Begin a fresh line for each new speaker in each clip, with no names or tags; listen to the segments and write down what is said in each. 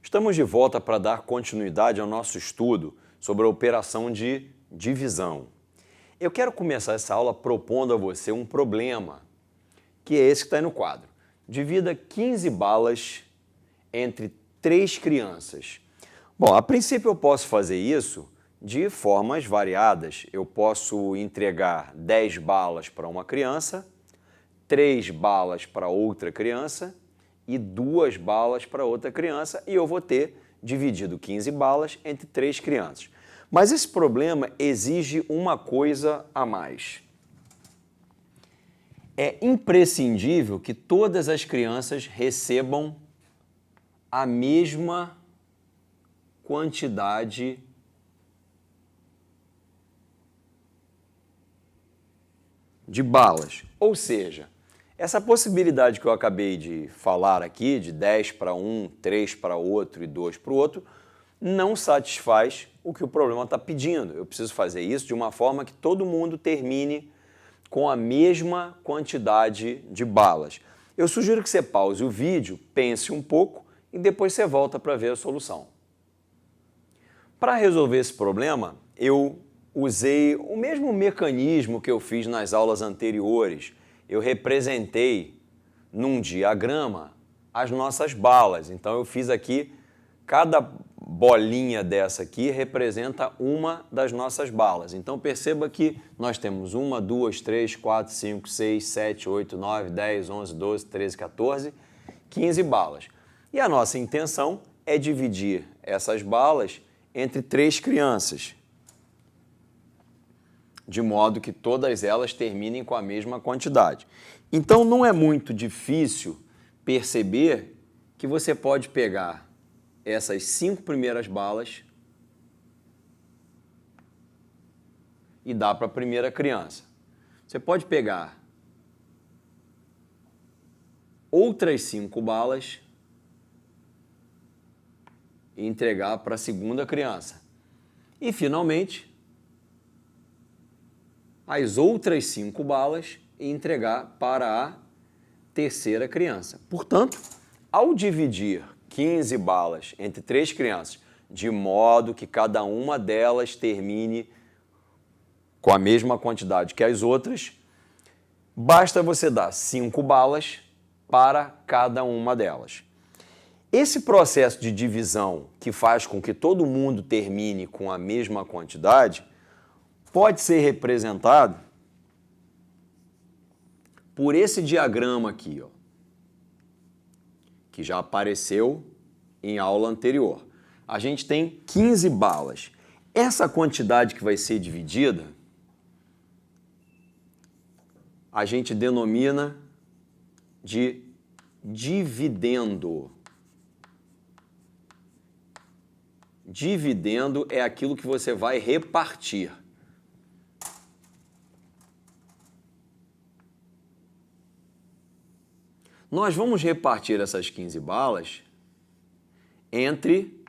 Estamos de volta para dar continuidade ao nosso estudo sobre a operação de divisão. Eu quero começar essa aula propondo a você um problema, que é esse que está aí no quadro. Divida 15 balas entre 3 crianças. Bom, a princípio eu posso fazer isso de formas variadas. Eu posso entregar 10 balas para uma criança, 3 balas para outra criança e 2 balas para outra criança, e eu vou ter dividido 15 balas entre 3 crianças. Mas esse problema exige uma coisa a mais. É imprescindível que todas as crianças recebam a mesma quantidade de balas. Ou seja, essa possibilidade que eu acabei de falar aqui, de 10 para um, 3 para outro e 2 para o outro, não satisfaz o que o problema está pedindo. Eu preciso fazer isso de uma forma que todo mundo termine com a mesma quantidade de balas. Eu sugiro que você pause o vídeo, pense um pouco e depois você volta para ver a solução. Para resolver esse problema, eu usei o mesmo mecanismo que eu fiz nas aulas anteriores. Eu representei num diagrama as nossas balas. Então eu fiz aqui, cada bolinha dessa aqui representa uma das nossas balas. Então perceba que nós temos 1, 2, 3, 4, 5, 6, 7, 8, 9, 10, 11, 12, 13, 14, 15 balas. E a nossa intenção é dividir essas balas entre 3 crianças, de modo que todas elas terminem com a mesma quantidade. Então não é muito difícil perceber que você pode pegar essas 5 primeiras balas e dar para a primeira criança. Você pode pegar outras 5 balas e entregar para a segunda criança. E finalmente, as outras 5 balas e entregar para a terceira criança. Portanto, ao dividir 15 balas entre 3 crianças, de modo que cada uma delas termine com a mesma quantidade que as outras, basta você dar 5 balas para cada uma delas. Esse processo de divisão que faz com que todo mundo termine com a mesma quantidade pode ser representado por esse diagrama aqui, ó, que já apareceu em aula anterior. A gente tem 15 balas. Essa quantidade que vai ser dividida, a gente denomina de dividendo. Dividendo é aquilo que você vai repartir. Nós vamos repartir essas 15 balas entre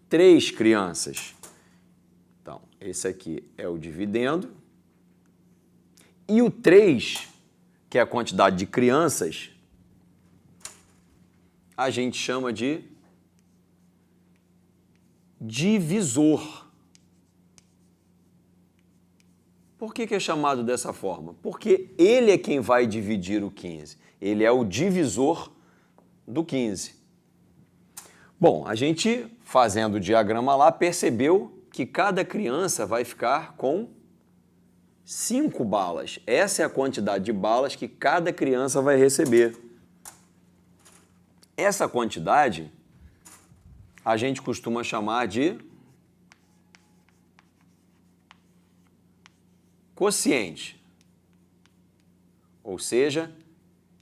3 crianças. Então, esse aqui é o dividendo. E o 3, que é a quantidade de crianças, a gente chama de divisor. Por que é chamado dessa forma? Porque ele é quem vai dividir o 15. Ele é o divisor do 15. Bom, a gente, fazendo o diagrama lá, percebeu que cada criança vai ficar com 5 balas. Essa é a quantidade de balas que cada criança vai receber. Essa quantidade a gente costuma chamar de quociente, ou seja,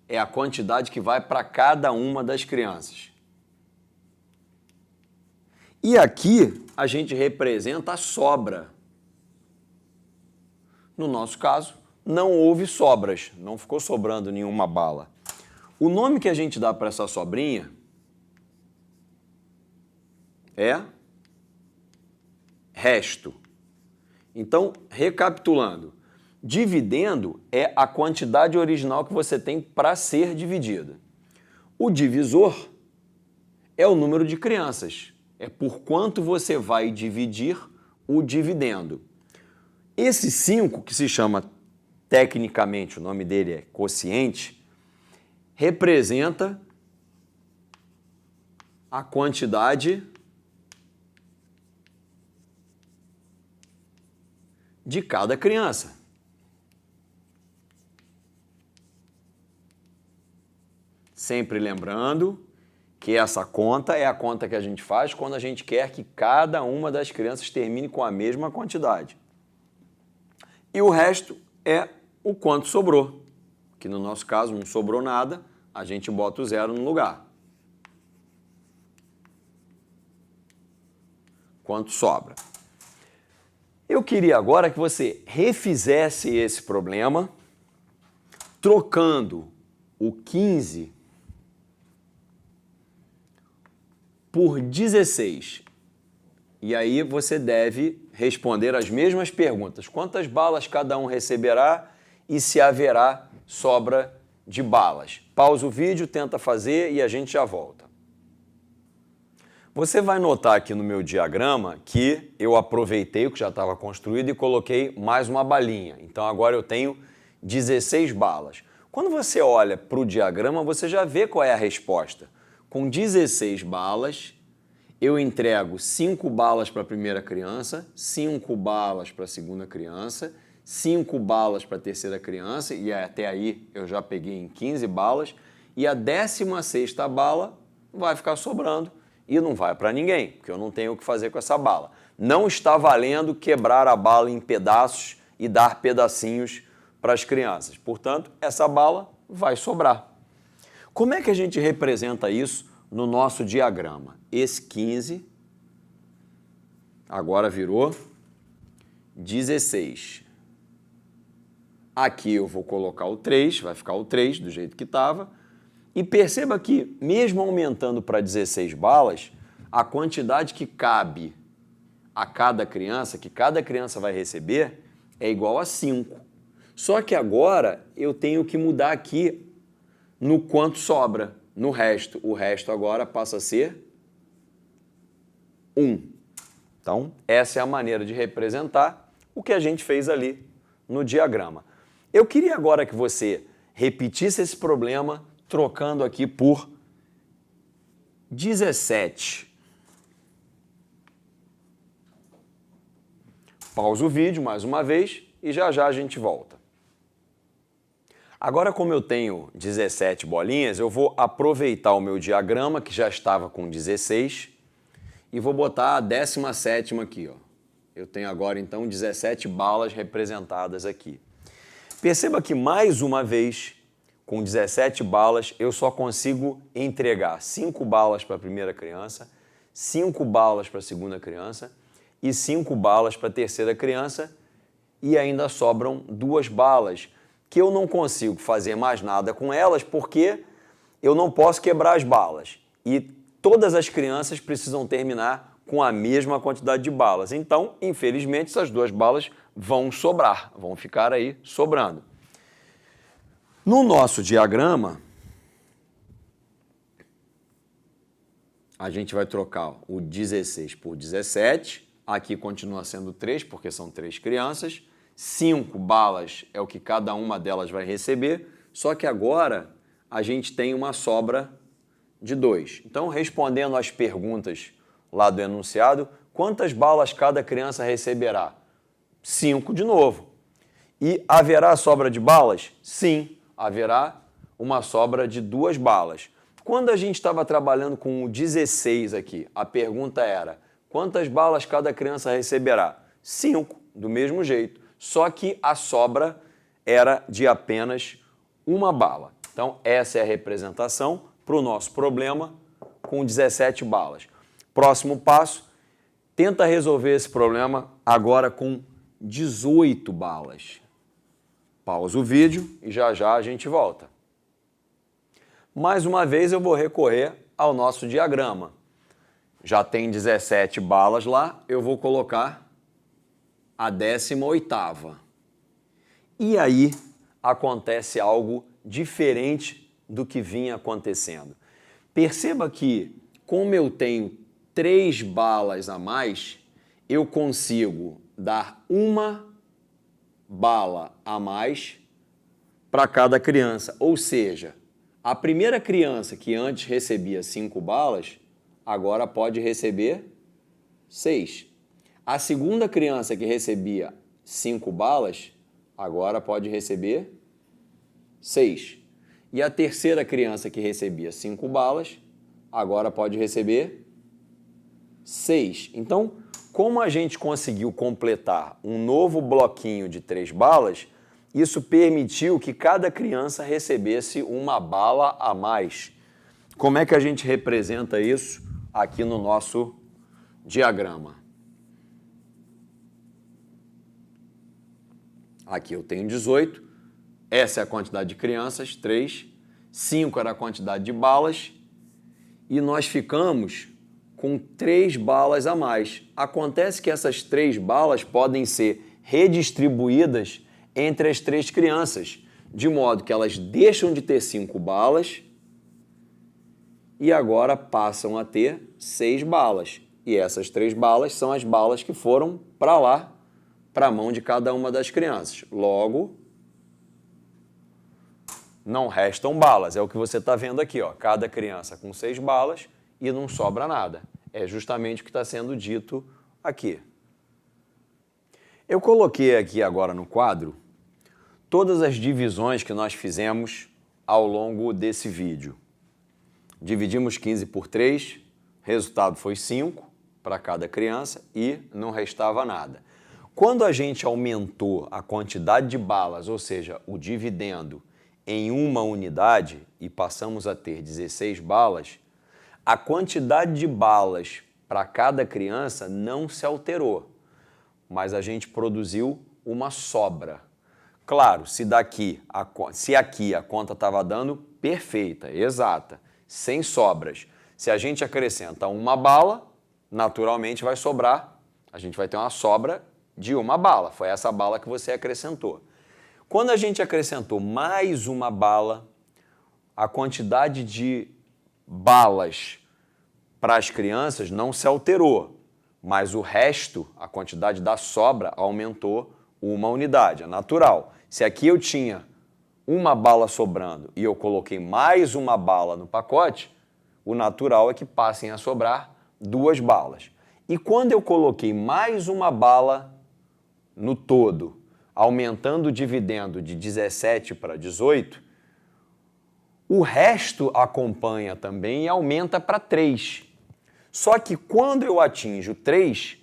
é a quantidade que vai para cada uma das crianças. E aqui a gente representa a sobra. No nosso caso, não houve sobras, não ficou sobrando nenhuma bala. O nome que a gente dá para essa sobrinha é resto. Então, recapitulando, dividendo é a quantidade original que você tem para ser dividida. O divisor é o número de crianças. É por quanto você vai dividir o dividendo. Esse 5, que se chama tecnicamente, o nome dele é quociente, representa a quantidade de cada criança. Sempre lembrando que essa conta é a conta que a gente faz quando a gente quer que cada uma das crianças termine com a mesma quantidade. E o resto é o quanto sobrou, que no nosso caso não sobrou nada, a gente bota o zero no lugar. Quanto sobra. Eu queria agora que você refizesse esse problema trocando o 15 por 16. E aí você deve responder as mesmas perguntas. Quantas balas cada um receberá e se haverá sobra de balas? Pausa o vídeo, tenta fazer e a gente já volta. Você vai notar aqui no meu diagrama que eu aproveitei o que já estava construído e coloquei mais uma balinha. Então agora eu tenho 16 balas. Quando você olha para o diagrama, você já vê qual é a resposta. Com 16 balas, eu entrego 5 balas para a primeira criança, 5 balas para a segunda criança, 5 balas para a terceira criança, e até aí eu já peguei em 15 balas, e a 16ª bala vai ficar sobrando e não vai para ninguém, porque eu não tenho o que fazer com essa bala. Não está valendo quebrar a bala em pedaços e dar pedacinhos para as crianças. Portanto, essa bala vai sobrar. Como é que a gente representa isso no nosso diagrama? Esse 15 agora virou 16. Aqui eu vou colocar o 3, vai ficar o 3 do jeito que estava. E perceba que, mesmo aumentando para 16 balas, a quantidade que cabe a cada criança, que cada criança vai receber, é igual a 5. Só que agora eu tenho que mudar aqui no quanto sobra, no resto. O resto agora passa a ser 1. Então, essa é a maneira de representar o que a gente fez ali no diagrama. Eu queria agora que você repetisse esse problema trocando aqui por 17. Pausa o vídeo mais uma vez e já já a gente volta. Agora, como eu tenho 17 bolinhas, eu vou aproveitar o meu diagrama, que já estava com 16, e vou botar a 17ª aqui, ó. Eu tenho agora, então, 17 balas representadas aqui. Perceba que, mais uma vez, com 17 balas, eu só consigo entregar 5 balas para a primeira criança, 5 balas para a segunda criança e 5 balas para a terceira criança, e ainda sobram 2 balas, que eu não consigo fazer mais nada com elas porque eu não posso quebrar as balas. E todas as crianças precisam terminar com a mesma quantidade de balas. Então, infelizmente, essas 2 balas vão sobrar, vão ficar aí sobrando. No nosso diagrama, a gente vai trocar o 16 por 17. Aqui continua sendo 3, porque são 3 crianças. 5 balas é o que cada uma delas vai receber, só que agora a gente tem uma sobra de 2. Então, respondendo às perguntas lá do enunciado, quantas balas cada criança receberá? 5 de novo. E haverá sobra de balas? Sim, haverá uma sobra de 2 balas. Quando a gente estava trabalhando com o 16 aqui, a pergunta era, quantas balas cada criança receberá? 5, do mesmo jeito. Só que a sobra era de apenas 1 bala. Então, essa é a representação para o nosso problema com 17 balas. Próximo passo, tenta resolver esse problema agora com 18 balas. Pausa o vídeo e já já a gente volta. Mais uma vez eu vou recorrer ao nosso diagrama. Já tem 17 balas lá, eu vou colocar a 18ª. E aí acontece algo diferente do que vinha acontecendo. Perceba que como eu tenho 3 balas a mais, eu consigo dar uma bala a mais para cada criança. Ou seja, a primeira criança que antes recebia 5 balas, agora pode receber 6. A segunda criança que recebia 5 balas, agora pode receber 6. E a terceira criança que recebia 5 balas, agora pode receber 6. Então, como a gente conseguiu completar um novo bloquinho de 3 balas, isso permitiu que cada criança recebesse uma bala a mais. Como é que a gente representa isso aqui no nosso diagrama? Aqui eu tenho 18, essa é a quantidade de crianças, 3, 5 era a quantidade de balas, e nós ficamos com 3 balas a mais. Acontece que essas 3 balas podem ser redistribuídas entre as 3 crianças, de modo que elas deixam de ter 5 balas e agora passam a ter 6 balas. E essas 3 balas são as balas que foram para lá, para a mão de cada uma das crianças. Logo, não restam balas. É o que você está vendo aqui, ó. Cada criança com 6 balas e não sobra nada. É justamente o que está sendo dito aqui. Eu coloquei aqui agora no quadro todas as divisões que nós fizemos ao longo desse vídeo. Dividimos 15 por 3, resultado foi 5 para cada criança e não restava nada. Quando a gente aumentou a quantidade de balas, ou seja, o dividendo, em uma unidade e passamos a ter 16 balas, a quantidade de balas para cada criança não se alterou, mas a gente produziu uma sobra. Claro, se aqui a conta estava dando perfeita, exata, sem sobras. Se a gente acrescenta uma bala, naturalmente vai sobrar, a gente vai ter uma sobra de uma bala. Foi essa bala que você acrescentou. Quando a gente acrescentou mais uma bala, a quantidade de balas para as crianças não se alterou, mas o resto, a quantidade da sobra, aumentou uma unidade, é natural. Se aqui eu tinha uma bala sobrando e eu coloquei mais uma bala no pacote, o natural é que passem a sobrar 2 balas. E quando eu coloquei mais uma bala no todo, aumentando o dividendo de 17 para 18, o resto acompanha também e aumenta para 3. Só que quando eu atinjo 3,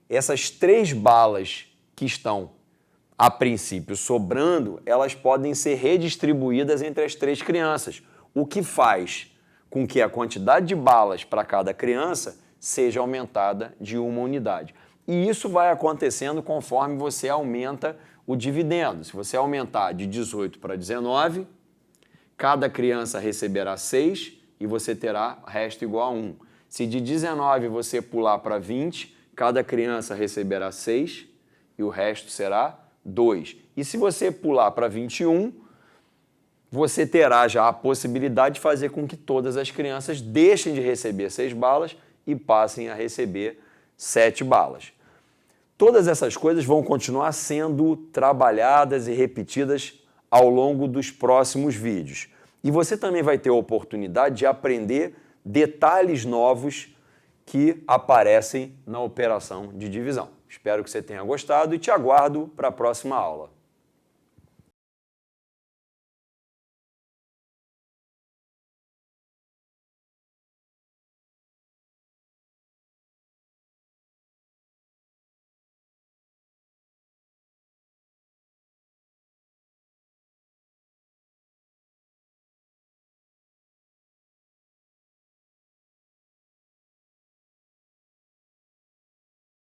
essas 3 balas que estão, a princípio, sobrando, elas podem ser redistribuídas entre as 3 crianças, o que faz com que a quantidade de balas para cada criança seja aumentada de uma unidade. E isso vai acontecendo conforme você aumenta o dividendo. Se você aumentar de 18 para 19, cada criança receberá 6 e você terá resto igual a 1. Se de 19 você pular para 20, cada criança receberá 6 e o resto será 2. E se você pular para 21, você terá já a possibilidade de fazer com que todas as crianças deixem de receber 6 balas e passem a receber 7 balas. Todas essas coisas vão continuar sendo trabalhadas e repetidas ao longo dos próximos vídeos. E você também vai ter a oportunidade de aprender detalhes novos que aparecem na operação de divisão. Espero que você tenha gostado e te aguardo para a próxima aula.